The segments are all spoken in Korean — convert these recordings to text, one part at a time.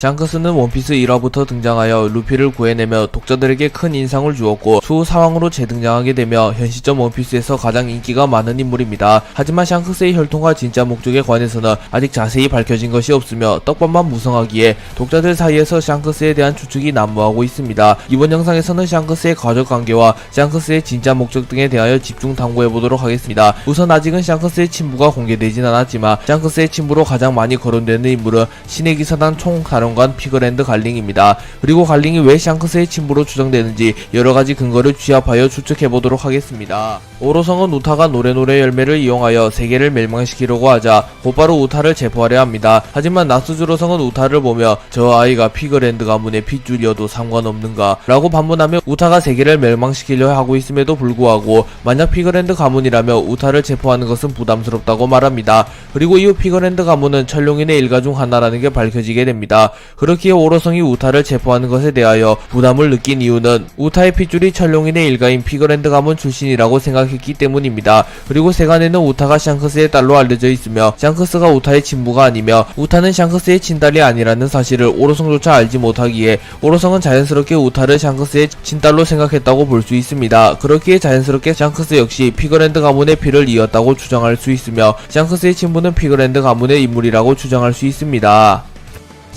샹크스는 원피스 1화부터 등장하여 루피를 구해내며 독자들에게 큰 인상을 주었고 추후 사왕으로 재등장하게 되며 현 시점 원피스에서 가장 인기가 많은 인물입니다. 하지만 샹크스의 혈통과 진짜 목적에 관해서는 아직 자세히 밝혀진 것이 없으며 떡밥만 무성하기에 독자들 사이에서 샹크스에 대한 추측이 난무하고 있습니다. 이번 영상에서는 샹크스의 가족관계와 샹크스의 진짜 목적 등에 대하여 집중 탐구해보도록 하겠습니다. 우선 아직은 샹크스의 친부가 공개되진 않았지만 샹크스의 친부로 가장 많이 거론되는 인물은 신의 기사단 총사령관 피그랜드 갈링입니다. 그리고 갈링이 왜 샹크스의 친부로 추정되는지 여러가지 근거를 취합하여 추측해보도록 하겠습니다. 오로성은 우타가 노래노래 열매를 이용하여 세계를 멸망시키려고 하자 곧바로 우타를 체포하려 합니다. 하지만 나스즈로성은 우타를 보며 저 아이가 피그랜드 가문의 핏줄이어도 상관없는가 라고 반문하며 우타가 세계를 멸망시키려 하고 있음에도 불구하고 만약 피그랜드 가문이라며 우타를 체포하는 것은 부담스럽다고 말합니다. 그리고 이후 피그랜드 가문은 천룡인의 일가 중 하나라는 게 밝혀지게 됩니다. 그렇기에 오로성이 우타를 체포하는 것에 대하여 부담을 느낀 이유는 우타의 핏줄이 천룡인의 일가인 피그랜드 가문 출신이라고 생각했기 때문입니다. 그리고 세간에는 우타가 샹크스의 딸로 알려져 있으며 샹크스가 우타의 친부가 아니며 우타는 샹크스의 친딸이 아니라는 사실을 오로성조차 알지 못하기에 오로성은 자연스럽게 우타를 샹크스의 친딸로 생각했다고 볼 수 있습니다. 그렇기에 자연스럽게 샹크스 역시 피그랜드 가문의 피를 이었다고 추정할 수 있으며 샹크스의 친부는 피그랜드 가문의 인물이라고 추정할 수 있습니다.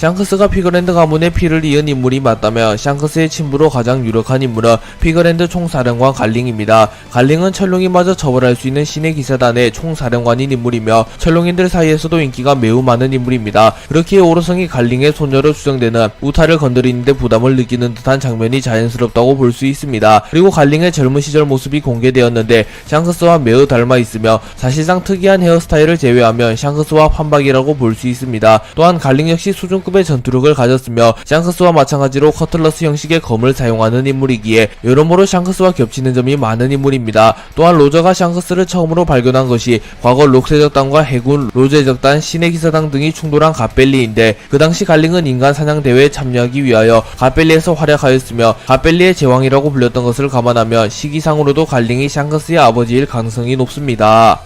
샹크스가 피그랜드 가문의 피를 이은 인물이 맞다면 샹크스의 친부로 가장 유력한 인물은 피그랜드 총사령관 갈링입니다. 갈링은 천룡인마저 처벌할 수 있는 신의 기사단의 총사령관인 인물이며 천룡인들 사이에서도 인기가 매우 많은 인물입니다. 그렇기에 오로성이 갈링의 손녀로 추정되는 우타를 건드리는데 부담을 느끼는 듯한 장면이 자연스럽다고 볼 수 있습니다. 그리고 갈링의 젊은 시절 모습이 공개되었는데 샹크스와 매우 닮아 있으며 사실상 특이한 헤어스타일을 제외하면 샹크스와 판박이라고 볼 수 있습니다. 또한 갈링 역시 수준급 의 전투력을 가졌으며 샹크스와 마찬가지로 커틀러스 형식의 검을 사용하는 인물이기에 여러모로 샹크스와 겹치는 점이 많은 인물입니다. 또한 로저가 샹크스를 처음으로 발견한 것이 과거 록세적단과 해군 로제적단, 신의 기사당 등이 충돌한 갓벨리인데 그 당시 갈링은 인간 사냥 대회에 참여하기 위하여 갓벨리에서 활약하였으며 갓벨리의 제왕이라고 불렸던 것을 감안하면 시기상으로도 갈링이 샹크스의 아버지일 가능성이 높습니다.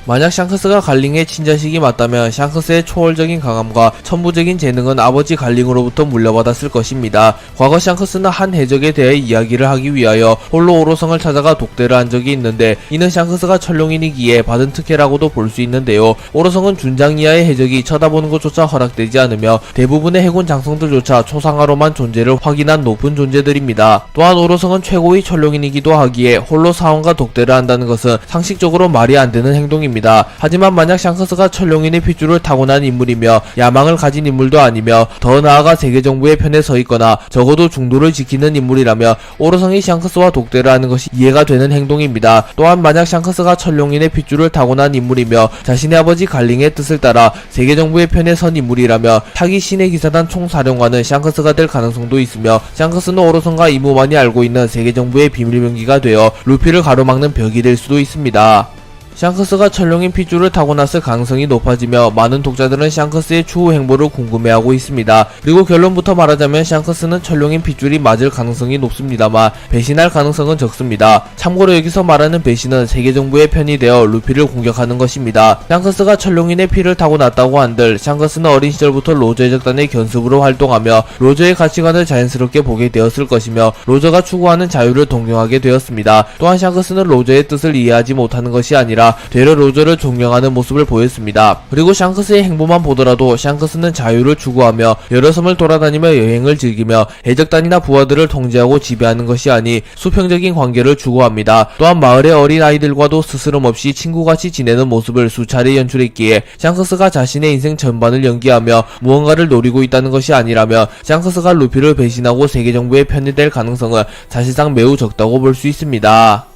만약 샹크스가 갈링의 친자식이 맞다면 샹크스의 초월적인 강함과 천부적인 재능은 아버지 갈링으로부터 물려받았을 것입니다. 과거 샹크스는 한 해적에 대해 이야기를 하기 위하여 홀로 오로성을 찾아가 독대를 한 적이 있는데 이는 샹크스가 천룡인이기에 받은 특혜라고도 볼 수 있는데요. 오로성은 준장 이하의 해적이 쳐다보는 것조차 허락되지 않으며 대부분의 해군 장성들조차 초상화로만 존재를 확인한 높은 존재들입니다. 또한 오로성은 최고의 천룡인이기도 하기에 홀로 사원과 독대를 한다는 것은 상식적으로 말이 안 되는 행동입니다. 하지만 만약 샹크스가 천룡인의 핏줄을 타고난 인물이며 야망을 가진 인물도 아니며 더 나아가 세계정부의 편에 서 있거나 적어도 중도를 지키는 인물이라며 오로성이 샹크스와 독대를 하는 것이 이해가 되는 행동입니다. 또한 만약 샹크스가 천룡인의 핏줄을 타고난 인물이며 자신의 아버지 갈링의 뜻을 따라 세계정부의 편에 선 인물이라며 차기 신의 기사단 총사령관은 샹크스가 될 가능성도 있으며 샹크스는 오로성과 이무만이 알고 있는 세계정부의 비밀병기가 되어 루피를 가로막는 벽이 될 수도 있습니다. 샹크스가 천룡인 핏줄을 타고났을 가능성이 높아지며 많은 독자들은 샹크스의 추후 행보를 궁금해하고 있습니다. 그리고 결론부터 말하자면 샹크스는 천룡인 핏줄이 맞을 가능성이 높습니다만 배신할 가능성은 적습니다. 참고로 여기서 말하는 배신은 세계정부의 편이 되어 루피를 공격하는 것입니다. 샹크스가 천룡인의 피를 타고났다고 한들 샹크스는 어린 시절부터 로저의 적단의 견습으로 활동하며 로저의 가치관을 자연스럽게 보게 되었을 것이며 로저가 추구하는 자유를 동경하게 되었습니다. 또한 샹크스는 로저의 뜻을 이해하지 못하는 것이 아니라 되려 로저를 존경하는 모습을 보였습니다. 그리고 샹크스의 행보만 보더라도 샹크스는 자유를 추구하며 여러 섬을 돌아다니며 여행을 즐기며 해적단이나 부하들을 통제하고 지배하는 것이 아니 수평적인 관계를 추구합니다. 또한 마을의 어린 아이들과도 스스럼 없이 친구같이 지내는 모습을 수차례 연출했기에 샹크스가 자신의 인생 전반을 연기하며 무언가를 노리고 있다는 것이 아니라며 샹크스가 루피를 배신하고 세계정부의 편이 될 가능성은 사실상 매우 적다고 볼 수 있습니다.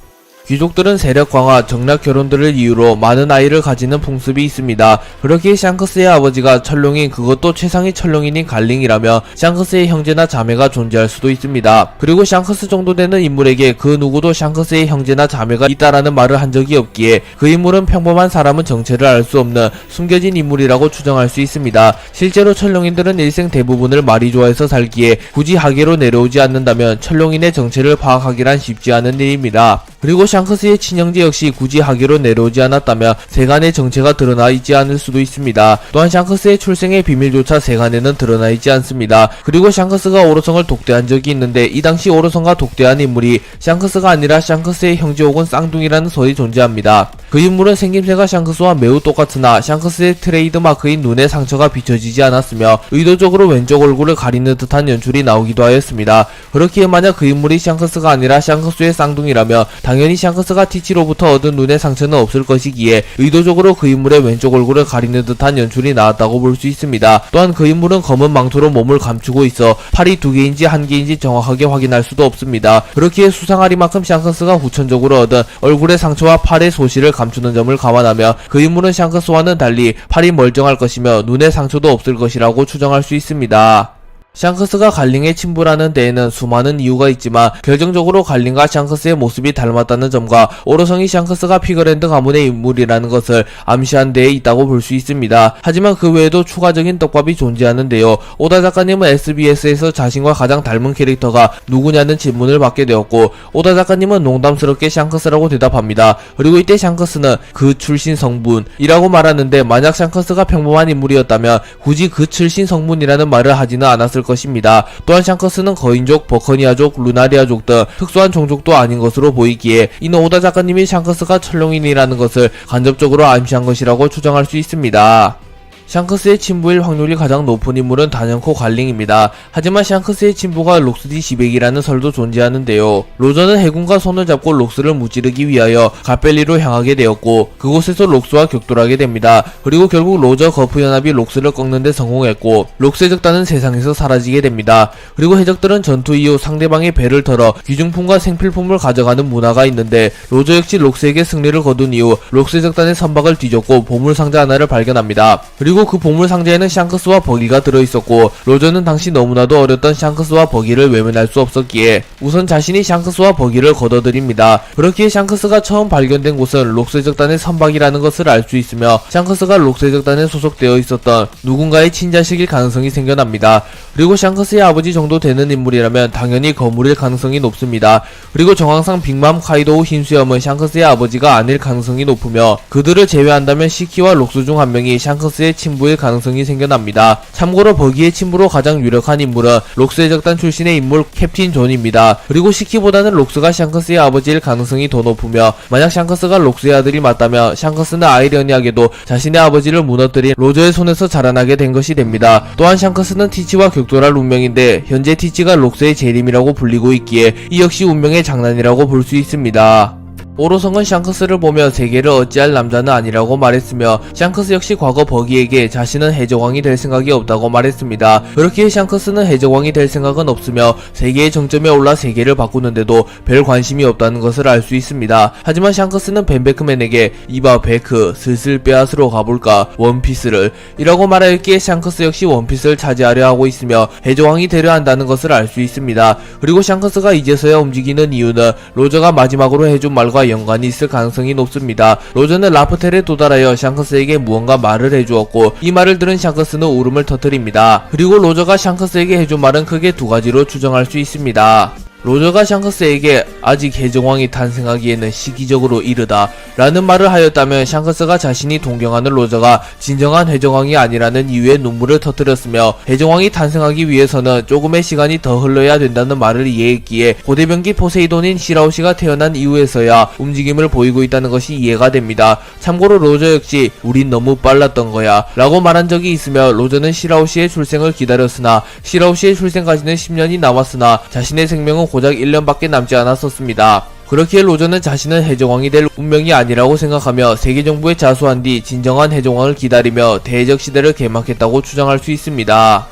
귀족들은 세력 강화, 정략 결혼들을 이유로 많은 아이를 가지는 풍습이 있습니다. 그렇기에 샹크스의 아버지가 천룡인, 그것도 최상위 천룡인인 갈링이라며 샹크스의 형제나 자매가 존재할 수도 있습니다. 그리고 샹크스 정도 되는 인물에게 그 누구도 샹크스의 형제나 자매가 있다라는 말을 한 적이 없기에 그 인물은 평범한 사람은 정체를 알 수 없는 숨겨진 인물이라고 추정할 수 있습니다. 실제로 천룡인들은 일생 대부분을 말이 좋아해서 살기에 굳이 하계로 내려오지 않는다면 천룡인의 정체를 파악하기란 쉽지 않은 일입니다. 그리고 샹크스의 친형제 역시 굳이 하계로 내려오지 않았다면 세간의 정체가 드러나 있지 않을 수도 있습니다. 또한 샹크스의 출생의 비밀조차 세간에는 드러나 있지 않습니다. 그리고 샹크스가 오로성을 독대한 적이 있는데 이 당시 오로성과 독대한 인물이 샹크스가 아니라 샹크스의 형제 혹은 쌍둥이라는 설이 존재합니다. 그 인물은 생김새가 샹크스와 매우 똑같으나 샹크스의 트레이드 마크인 눈의 상처가 비춰지지 않았으며 의도적으로 왼쪽 얼굴을 가리는 듯한 연출이 나오기도 하였습니다. 그렇기에 만약 그 인물이 샹크스가 아니라 샹크스의 쌍둥이라면 당연히 샹크스가 티치로부터 얻은 눈의 상처는 없을 것이기에 의도적으로 그 인물의 왼쪽 얼굴을 가리는 듯한 연출이 나왔다고 볼 수 있습니다. 또한 그 인물은 검은 망토로 몸을 감추고 있어 팔이 2개인지 1개인지 정확하게 확인할 수도 없습니다. 그렇기에 수상하리만큼 샹크스가 후천적으로 얻은 얼굴의 상처와 팔의 소실을 감추는 점을 감안하며 그 인물은 샹크스와는 달리 팔이 멀쩡할 것이며 눈의 상처도 없을 것이라고 추정할 수 있습니다. 샹크스가 갈링에 침부하는 데에는 수많은 이유가 있지만 결정적으로 갈링과 샹크스의 모습이 닮았다는 점과 오로성이 샹크스가 피그랜드 가문의 인물이라는 것을 암시한 데에 있다고 볼 수 있습니다. 하지만 그 외에도 추가적인 떡밥이 존재하는데요. 오다 작가님은 SBS에서 자신과 가장 닮은 캐릭터가 누구냐는 질문을 받게 되었고 오다 작가님은 농담스럽게 샹크스라고 대답합니다. 그리고 이때 샹크스는 그 출신 성분이라고 말하는데 만약 샹크스가 평범한 인물이었다면 굳이 그 출신 성분이라는 말을 하지는 않았을 것입니다. 또한 샹크스는 거인족, 버커니아족, 루나리아족 등 특수한 종족도 아닌 것으로 보이기에 이는 오다 작가님이 샹크스가 철룡인이라는 것을 간접적으로 암시한 것이라고 추정할 수 있습니다. 샹크스의 친부일 확률이 가장 높은 인물은 단연코 갈링입니다. 하지만 샹크스의 친부가 록스디 지백이라는 설도 존재하는데요. 로저는 해군과 손을 잡고 록스를 무찌르기 위하여 가펠리로 향하게 되었고 그곳에서 록스와 격돌하게 됩니다. 그리고 결국 로저 거프 연합이 록스를 꺾는 데 성공했고 록스의 적단은 세상에서 사라지게 됩니다. 그리고 해적들은 전투 이후 상대방의 배를 털어 귀중품과 생필품을 가져가는 문화가 있는데 로저 역시 록스에게 승리를 거둔 이후 록스의 적단의 선박을 뒤졌고 보물상자 하나를 발견합니다. 그리고 그 보물상자에는 샹크스와 버기가 들어있었고 로저는 당시 너무나도 어렸던 샹크스와 버기를 외면할 수 없었기에 우선 자신이 샹크스와 버기를 거둬들입니다. 그렇기에 샹크스가 처음 발견된 곳은 록스의 적단의 선박이라는 것을 알 수 있으며 샹크스가 록스의 적단에 소속되어 있었던 누군가의 친자식일 가능성이 생겨납니다. 그리고 샹크스의 아버지 정도 되는 인물이라면 당연히 거물일 가능성이 높습니다. 그리고 정황상 빅맘, 카이도우, 흰수염은 샹크스의 아버지가 아닐 가능성이 높으며 그들을 제외한다면 시키와 록스 중 한 명이 샹크스의 친부일 가능성이 생겨납니다. 참고로 버기의 친부로 가장 유력한 인물은 록스의 적단 출신의 인물 캡틴 존입니다. 그리고 시키보다는 록스가 샹크스의 아버지일 가능성이 더 높으며 만약 샹크스가 록스의 아들이 맞다면 샹크스는 아이러니하게도 자신의 아버지를 무너뜨린 로저의 손에서 자라나게 된 것이 됩니다. 또한 샹크스는 티치와 격돌할 운명인데 현재 티치가 록스의 재림이라고 불리고 있기에 이 역시 운명의 장난이라고 볼 수 있습니다. 오로성은 샹크스를 보며 세계를 어찌할 남자는 아니라고 말했으며 샹크스 역시 과거 버기에게 자신은 해적왕이 될 생각이 없다고 말했습니다. 그렇기에 샹크스는 해적왕이 될 생각은 없으며 세계의 정점에 올라 세계를 바꾸는데도 별 관심이 없다는 것을 알 수 있습니다. 하지만 샹크스는 벤베크맨에게 이봐 베크 슬슬 빼앗으러 가볼까 원피스를 이라고 말하였기에 샹크스 역시 원피스를 차지하려 하고 있으며 해적왕이 되려 한다는 것을 알 수 있습니다. 그리고 샹크스가 이제서야 움직이는 이유는 로저가 마지막으로 해준 말과 연관이 있을 가능성이 높습니다. 로저는 라프텔에 도달하여 샹크스에게 무언가 말을 해주었고 이 말을 들은 샹크스는 울음을 터뜨립니다. 그리고 로저가 샹크스에게 해준 말은 크게 두 가지로 추정할 수 있습니다. 로저가 샹크스에게 아직 해적왕이 탄생하기에는 시기적으로 이르다 라는 말을 하였다면 샹크스가 자신이 동경하는 로저가 진정한 해적왕이 아니라는 이유에 눈물을 터뜨렸으며 해적왕이 탄생하기 위해서는 조금의 시간이 더 흘러야 된다는 말을 이해했기에 고대병기 포세이돈인 시라우시가 태어난 이후에서야 움직임을 보이고 있다는 것이 이해가 됩니다. 참고로 로저 역시 우린 너무 빨랐던 거야 라고 말한 적이 있으며 로저는 시라우시의 출생을 기다렸으나 시라우시의 출생까지는 10년이 남았으나 자신의 생명은 고작 1년밖에 남지 않았었습니다. 그렇기에 로저는 자신은 해적왕이 될 운명이 아니라고 생각하며 세계정부에 자수한 뒤 진정한 해적왕을 기다리며 대해적 시대를 개막했다고 추정할 수 있습니다.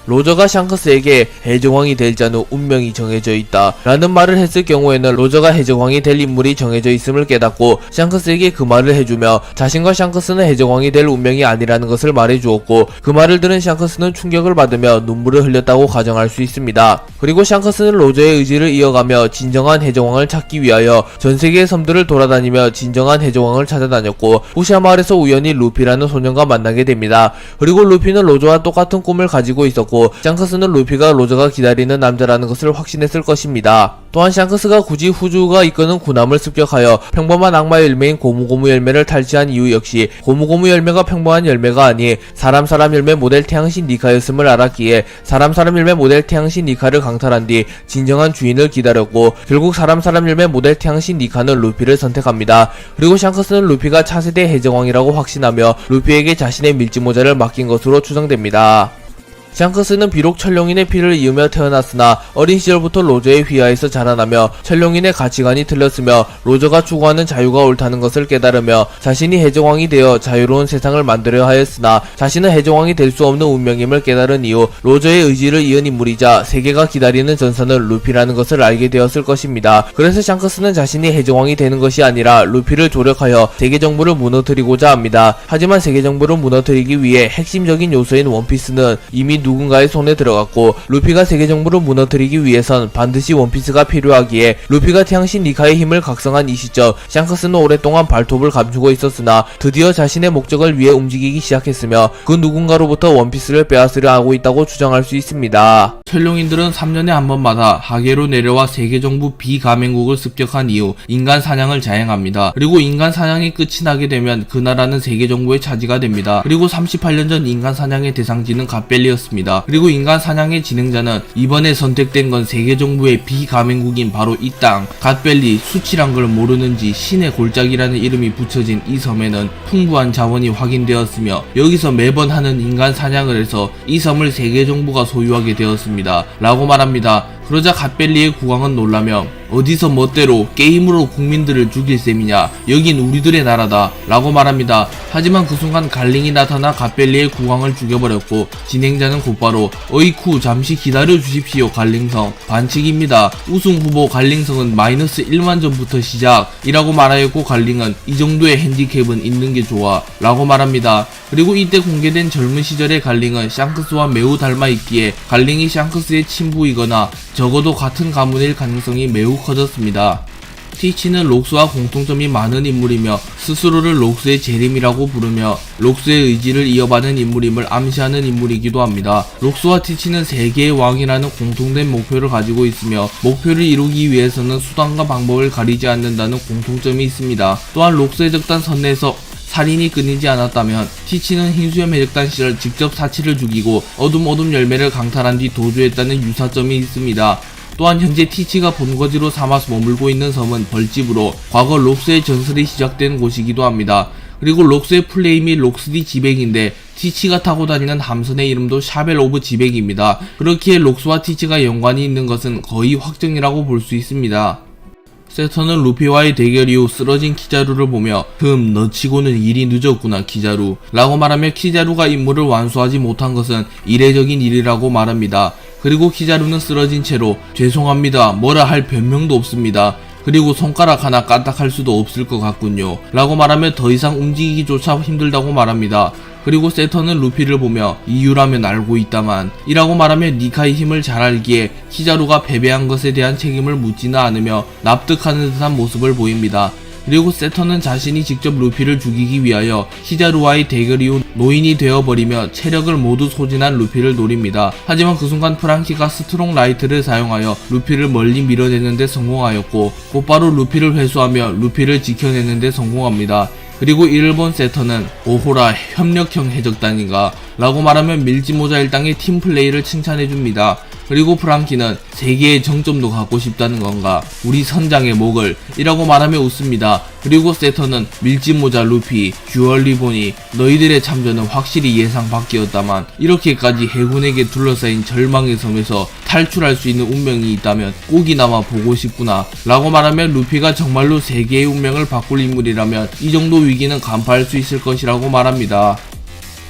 로저가 샹크스에게 해적왕이 될 자는 운명이 정해져 있다 라는 말을 했을 경우에는 로저가 해적왕이 될 인물이 정해져 있음을 깨닫고 샹크스에게 그 말을 해주며 자신과 샹크스는 해적왕이 될 운명이 아니라는 것을 말해주었고 그 말을 들은 샹크스는 충격을 받으며 눈물을 흘렸다고 가정할 수 있습니다. 그리고 샹크스는 로저의 의지를 이어가며 진정한 해적왕을 찾기 위하여 전세계의 섬들을 돌아다니며 진정한 해적왕을 찾아다녔고 부샤 마을에서 우연히 루피라는 소년과 만나게 됩니다. 그리고 루피는 로저와 똑같은 꿈을 가지고 있었고 않고 샹크스는 루피가 로저가 기다리는 남자라는 것을 확신했을 것입니다. 또한 샹크스가 굳이 후주가 이끄는 군함을 습격하여 평범한 악마 열매인 고무고무 열매를 탈취한 이유 역시 고무고무 열매가 평범한 열매가 아닌 사람 열매 모델 태양신 니카였음을 알았기에 사람 열매 모델 태양신 니카를 강탈한 뒤 진정한 주인을 기다렸고 결국 사람 열매 모델 태양신 니카는 루피를 선택합니다. 그리고 샹크스는 루피가 차세대 해적왕이라고 확신하며 루피에게 자신의 밀짚모자를 맡긴 것으로 추정됩니다. 샹크스는 비록 천룡인의 피를 이으며 태어났으나 어린 시절부터 로저의 휘하에서 자라나며 천룡인의 가치관이 틀렸으며 로저가 추구하는 자유가 옳다는 것을 깨달으며 자신이 해적왕이 되어 자유로운 세상을 만들어야 하였으나 자신은 해적왕이 될 수 없는 운명임을 깨달은 이후 로저의 의지를 이은 인물이자 세계가 기다리는 전사는 루피라는 것을 알게 되었을 것입니다. 그래서 샹크스는 자신이 해적왕이 되는 것이 아니라 루피를 조력하여 세계 정부를 무너뜨리고자 합니다. 하지만 세계 정부를 무너뜨리기 위해 핵심적인 요소인 원피스는 이미 누군가의 손에 들어갔고 루피가 세계 정부를 무너뜨리기 위해선 반드시 원피스가 필요하기에 루피가 태양신 니카의 힘을 각성한 이 시점 샹크스는 오랫동안 발톱을 감추고 있었으나 드디어 자신의 목적을 위해 움직이기 시작했으며 그 누군가로부터 원피스를 빼앗으려 하고 있다고 주장할 수 있습니다. 천룡인들은 3년에 한 번마다 하계로 내려와 세계 정부 비가맹국을 습격한 이후 인간 사냥을 자행합니다. 그리고 인간 사냥이 끝이 나게 되면 그 나라는 세계 정부의 차지가 됩니다. 그리고 38년 전 인간 사냥의 대상지는 갓벨리였습니다. 그리고 인간 사냥의 진행자는 이번에 선택된 건 세계 정부의 비가맹국인 바로 이 땅 갓벨리. 수치란 걸 모르는지 신의 골짜기라는 이름이 붙여진 이 섬에는 풍부한 자원이 확인되었으며 여기서 매번 하는 인간 사냥을 해서 이 섬을 세계 정부가 소유하게 되었습니다. 라고 말합니다. 그러자 갓벨리의 국왕은 놀라며 어디서 멋대로 게임으로 국민들을 죽일 셈이냐, 여긴 우리들의 나라다 라고 말합니다. 하지만 그 순간 갈링이 나타나 갓벨리의 국왕을 죽여버렸고 진행자는 곧바로 어이쿠 잠시 기다려 주십시오 갈링성, 반칙입니다. 우승 후보 갈링성은 마이너스 1만 점부터 시작이라고 말하였고 갈링은 이 정도의 핸디캡은 있는 게 좋아 라고 말합니다. 그리고 이때 공개된 젊은 시절의 갈링은 샹크스와 매우 닮아있기에 갈링이 샹크스의 친부이거나 적어도 같은 가문일 가능성이 매우 커졌습니다. 티치는 록스와 공통점이 많은 인물이며 스스로를 록스의 재림이라고 부르며 록스의 의지를 이어받는 인물임을 암시하는 인물이기도 합니다. 록스와 티치는 세계의 왕이라는 공통된 목표를 가지고 있으며 목표를 이루기 위해서는 수단과 방법을 가리지 않는다는 공통점이 있습니다. 또한 록스 해적단 선내에서 살인이 끊이지 않았다면 티치는 흰수염 해적단 시절 직접 사치를 죽이고 어둠 열매를 강탈한 뒤 도주했다는 유사점이 있습니다. 또한 현재 티치가 본거지로 삼아서 머물고 있는 섬은 벌집으로 과거 록스의 전설이 시작된 곳이기도 합니다. 그리고 록스의 플레임이 록스디 지백인데 티치가 타고 다니는 함선의 이름도 샤벨 오브 지백입니다. 그렇기에 록스와 티치가 연관이 있는 것은 거의 확정이라고 볼 수 있습니다. 세터는 루피와의 대결 이후 쓰러진 키자루를 보며 너 치고는 일이 늦었구나 키자루 라고 말하며 키자루가 임무를 완수하지 못한 것은 이례적인 일이라고 말합니다. 그리고 키자루는 쓰러진 채로 죄송합니다, 뭐라 할 변명도 없습니다. 그리고 손가락 하나 까딱할 수도 없을 것 같군요 라고 말하며 더 이상 움직이기조차 힘들다고 말합니다. 그리고 세터는 루피를 보며 이유라면 알고 있다만 이라고 말하며 니카의 힘을 잘 알기에 키자루가 패배한 것에 대한 책임을 묻지는 않으며 납득하는 듯한 모습을 보입니다. 그리고 세터는 자신이 직접 루피를 죽이기 위하여 키자루와의 대결 이후 노인이 되어버리며 체력을 모두 소진한 루피를 노립니다. 하지만 그 순간 프랑키가 스트롱 라이트를 사용하여 루피를 멀리 밀어내는데 성공하였고 곧바로 루피를 회수하며 루피를 지켜내는데 성공합니다. 그리고 이를 본 세터는 오호라 협력형 해적단인가 라고 말하며 밀짚모자 일당의 팀플레이를 칭찬해줍니다. 그리고 프랑키는 세계의 정점도 갖고 싶다는 건가, 우리 선장의 목을 이라고 말하며 웃습니다. 그리고 세터는 밀짚모자 루피, 듀얼 리본이 너희들의 참전은 확실히 예상 밖이었다만 이렇게까지 해군에게 둘러싸인 절망의 섬에서 탈출할 수 있는 운명이 있다면 꼭이나마 보고 싶구나 라고 말하며 루피가 정말로 세계의 운명을 바꿀 인물이라면 이 정도 위기는 간파할 수 있을 것이라고 말합니다.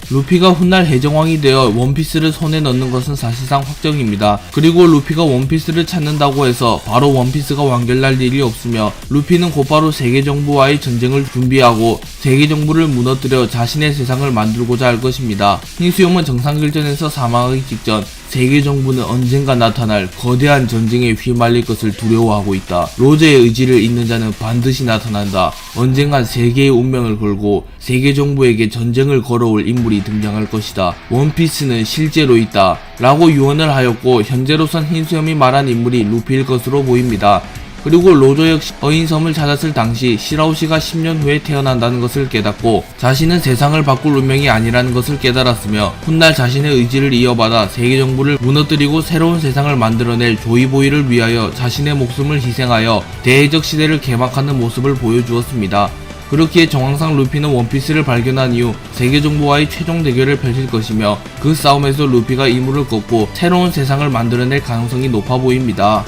루피가 훗날 해적왕이 되어 원피스를 손에 넣는 것은 사실상 확정입니다. 그리고 루피가 원피스를 찾는다고 해서 바로 원피스가 완결날 일이 없으며 루피는 곧바로 세계정부와의 전쟁을 준비하고 세계정부를 무너뜨려 자신의 세상을 만들고자 할 것입니다. 흰수염은 정상결전에서 사망하기 직전 세계 정부는 언젠가 나타날 거대한 전쟁에 휘말릴 것을 두려워하고 있다. 로저의 의지를 잇는 자는 반드시 나타난다. 언젠간 세계의 운명을 걸고 세계 정부에게 전쟁을 걸어올 인물이 등장할 것이다. 원피스는 실제로 있다. 라고 유언을 하였고 현재로선 흰수염이 말한 인물이 루피일 것으로 보입니다. 그리고 로저 역시 어인섬을 찾았을 당시 시라우시가 10년 후에 태어난다는 것을 깨닫고 자신은 세상을 바꿀 운명이 아니라는 것을 깨달았으며 훗날 자신의 의지를 이어받아 세계 정부를 무너뜨리고 새로운 세상을 만들어낼 조이보이를 위하여 자신의 목숨을 희생하여 대해적 시대를 개막하는 모습을 보여주었습니다. 그렇기에 정황상 루피는 원피스를 발견한 이후 세계 정부와의 최종 대결을 펼칠 것이며 그 싸움에서 루피가 이물을 꺾고 새로운 세상을 만들어낼 가능성이 높아 보입니다.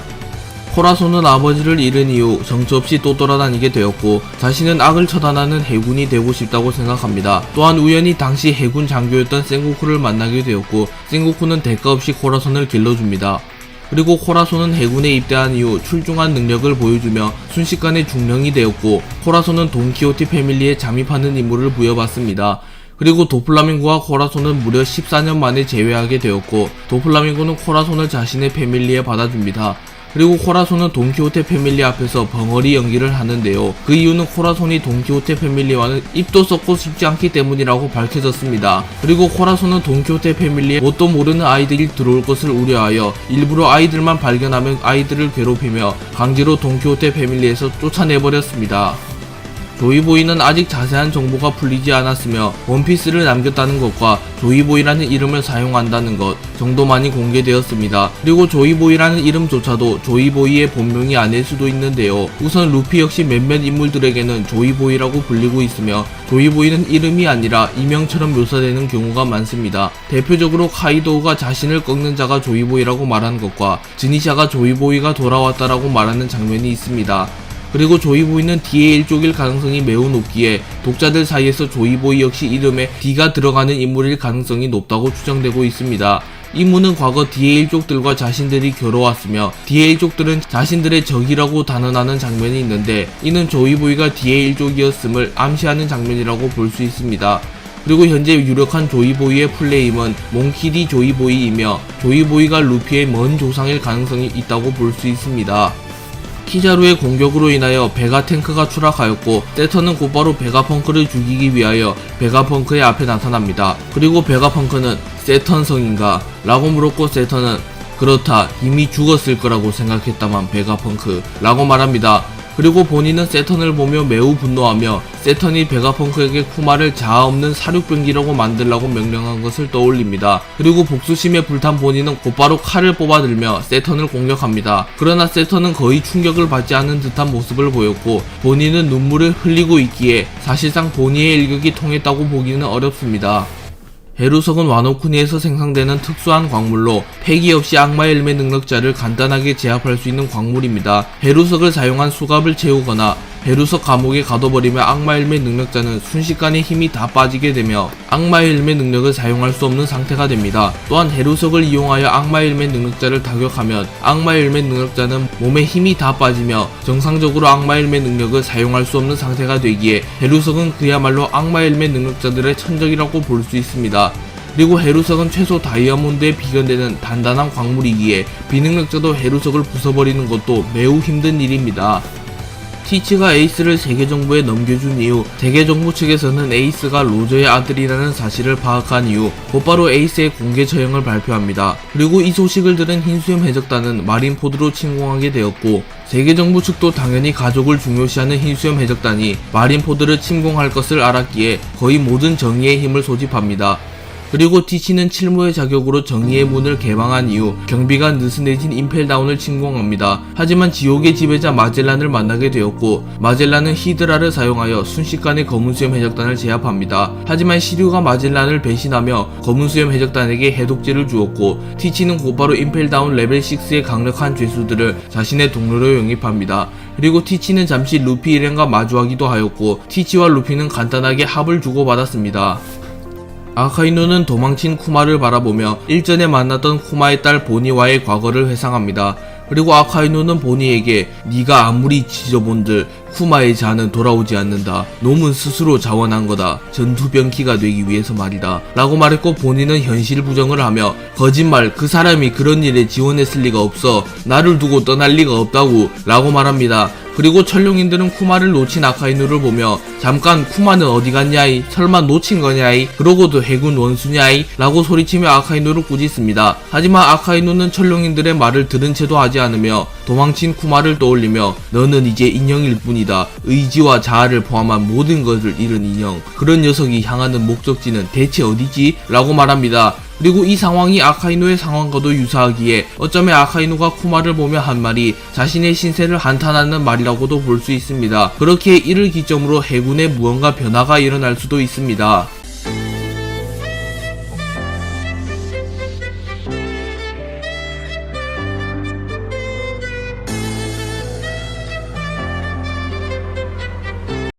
코라소는 아버지를 잃은 이후 정처 없이 또 돌아다니게 되었고 자신은 악을 처단하는 해군이 되고 싶다고 생각합니다. 또한 우연히 당시 해군 장교였던 센고쿠를 만나게 되었고 센고쿠는 대가 없이 코라소를 길러줍니다. 그리고 코라소는 해군에 입대한 이후 출중한 능력을 보여주며 순식간에 중령이 되었고 코라소는 돈키호테 패밀리에 잠입하는 임무를 부여받습니다. 그리고 도플라밍고와 코라소는 무려 14년 만에 재회하게 되었고 도플라밍고는 코라소를 자신의 패밀리에 받아줍니다. 그리고 코라손은 돈키호테 패밀리 앞에서 벙어리 연기를 하는데요. 그 이유는 코라손이 돈키호테 패밀리와는 입도 썩고 싶지 않기 때문이라고 밝혀졌습니다. 그리고 코라손은 돈키호테 패밀리에 뭣도 모르는 아이들이 들어올 것을 우려하여 일부러 아이들만 발견하면 아이들을 괴롭히며 강제로 돈키호테 패밀리에서 쫓아내버렸습니다. 조이보이는 아직 자세한 정보가 풀리지 않았으며 원피스를 남겼다는 것과 조이보이라는 이름을 사용한다는 것 정도만이 공개되었습니다. 그리고 조이보이라는 이름조차도 조이보이의 본명이 아닐 수도 있는데요. 우선 루피 역시 몇몇 인물들에게는 조이보이라고 불리고 있으며 조이보이는 이름이 아니라 이명처럼 묘사되는 경우가 많습니다. 대표적으로 카이도우가 자신을 꺾는 자가 조이보이라고 말하는 것과 지니샤가 조이보이가 돌아왔다라고 말하는 장면이 있습니다. 그리고 조이보이는 D의 일족일 가능성이 매우 높기에 독자들 사이에서 조이보이 역시 이름에 D가 들어가는 인물일 가능성이 높다고 추정되고 있습니다. 이문은 과거 D의 일족들과 자신들이 겨뤄왔으며 D의 일족들은 자신들의 적이라고 단언하는 장면이 있는데 이는 조이보이가 D의 일족이었음을 암시하는 장면이라고 볼 수 있습니다. 그리고 현재 유력한 조이보이의 플레임은 몽키디 조이보이이며 조이보이가 루피의 먼 조상일 가능성이 있다고 볼 수 있습니다. 키자루의 공격으로 인하여 베가탱크가 추락하였고 세턴은 곧바로 베가펑크를 죽이기 위하여 베가펑크의 앞에 나타납니다. 그리고 베가펑크는 세턴성인가? 라고 물었고 세턴은 그렇다, 이미 죽었을 거라고 생각했다만 베가펑크 라고 말합니다. 그리고 본인은 세턴을 보며 매우 분노하며 세턴이 베가펑크에게 쿠마를 자아 없는 사륙병기라고 만들라고 명령한 것을 떠올립니다. 그리고 복수심에 불탄 본인은 곧바로 칼을 뽑아들며 세턴을 공격합니다. 그러나 세턴은 거의 충격을 받지 않은 듯한 모습을 보였고 본인은 눈물을 흘리고 있기에 사실상 본인의 일격이 통했다고 보기는 어렵습니다. 헤루석은 와노쿠니에서 생성되는 특수한 광물로 폐기 없이 악마의 열매 능력자를 간단하게 제압할 수 있는 광물입니다. 헤루석을 사용한 수갑을 채우거나 헤루석 감옥에 가둬버리면 악마의 열매 능력자는 순식간에 힘이 다 빠지게 되며 악마의 열매 능력을 사용할 수 없는 상태가 됩니다. 또한 헤루석을 이용하여 악마의 열매 능력자를 타격하면 악마의 열매 능력자는 몸에 힘이 다 빠지며 정상적으로 악마의 열매 능력을 사용할 수 없는 상태가 되기에 헤루석은 그야말로 악마의 열매 능력자들의 천적이라고 볼 수 있습니다. 그리고 헤루석은 최소 다이아몬드에 비견되는 단단한 광물이기에 비능력자도 헤루석을 부숴버리는 것도 매우 힘든 일입니다. 티치가 에이스를 세계정부에 넘겨준 이후 세계정부 측에서는 에이스가 로저의 아들이라는 사실을 파악한 이후 곧바로 에이스의 공개 처형을 발표합니다. 그리고 이 소식을 들은 흰수염 해적단은 마린포드로 침공하게 되었고 세계정부 측도 당연히 가족을 중요시하는 흰수염 해적단이 마린포드를 침공할 것을 알았기에 거의 모든 정의의 힘을 소집합니다. 그리고 티치는 칠무의 자격으로 정의의 문을 개방한 이후 경비가 느슨해진 임펠다운을 침공합니다. 하지만 지옥의 지배자 마젤란을 만나게 되었고 마젤란은 히드라를 사용하여 순식간에 검은수염 해적단을 제압합니다. 하지만 시류가 마젤란을 배신하며 검은수염 해적단에게 해독제를 주었고 티치는 곧바로 임펠다운 레벨 6의 강력한 죄수들을 자신의 동료로 영입합니다. 그리고 티치는 잠시 루피 일행과 마주하기도 하였고 티치와 루피는 간단하게 합을 주고받았습니다. 아카이누는 도망친 쿠마를 바라보며 일전에 만났던 쿠마의 딸 보니와의 과거를 회상합니다. 그리고 아카이누는 보니에게 네가 아무리 지져본들 쿠마의 자는 돌아오지 않는다. 놈은 스스로 자원한 거다. 전투병기가 되기 위해서 말이다. 라고 말했고 보니는 현실 부정을 하며 거짓말, 그 사람이 그런 일에 지원했을 리가 없어. 나를 두고 떠날 리가 없다고 라고 말합니다. 그리고 천룡인들은 쿠마를 놓친 아카이누를 보며 잠깐 쿠마는 어디 갔냐이? 설마 놓친 거냐이? 그러고도 해군 원수냐이? 라고 소리치며 아카이누를 꾸짖습니다. 하지만 아카이누는 천룡인들의 말을 들은 채도 하지 않으며 도망친 쿠마를 떠올리며 너는 이제 인형일 뿐이다. 의지와 자아를 포함한 모든 것을 잃은 인형. 그런 녀석이 향하는 목적지는 대체 어디지? 라고 말합니다. 그리고 이 상황이 아카이누의 상황과도 유사하기에 어쩌면 아카이누가 쿠마를 보며 한 말이 자신의 신세를 한탄하는 말이라고도 볼 수 있습니다. 그렇게 이를 기점으로 해군에 무언가 변화가 일어날 수도 있습니다.